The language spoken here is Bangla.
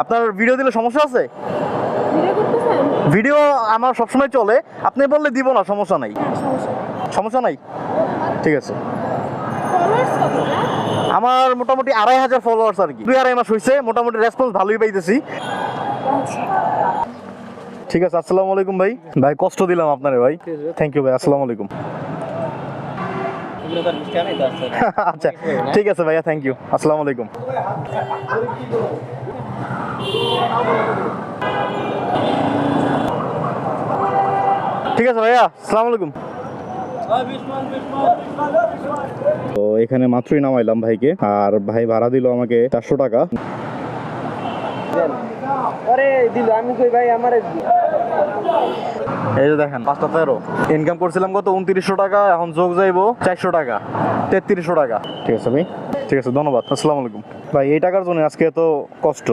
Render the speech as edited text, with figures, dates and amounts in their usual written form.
আপনার ভিডিও দিলে সমস্যা আছে? ভিডিও করতেছেন? ভিডিও আমার সবসময় চলে, আপনি বললে দিব না, সমস্যা নাই। হ্যাঁ, সমস্যা সমস্যা নাই, ঠিক আছে। ফলোয়ার্স কত না? আমার মোটামুটি 2500 ফলোয়ার্স আর কি, 2-2.5 মাস হয়েছে, মোটামুটি রেসপন্স ভালোই পাইতেছি। আচ্ছা ঠিক আছে, আসসালামু আলাইকুম ভাই। ভাই কষ্ট দিলাম আপনারে ভাই, থ্যাংক ইউ ভাই, আসসালামু আলাইকুম। আচ্ছা ঠিক আছে ভাইয়া, থ্যাংক ইউ, আসসালামু আলাইকুম। ঠিক আছে ভাইয়া, আসসালামু আলাইকুম। তো এখানে মাত্রই নামাইলাম ভাইকে, আর ভাই ভাড়া দিল আমাকে 400 টাকা। আরে দিল, আমি কই ভাই আমারে এই যে দেখেন 5টা 13 ইনকাম করছিলাম কত 2900 টাকা, এখন যোগ যাইবো 400 টাকা, 3300 টাকা। ঠিক আছে ভাই, ঠিক আছে, ধন্যবাদ, আসসালামু আলাইকুম। ভাই এই টাকার জন্য আজকে এত কষ্ট।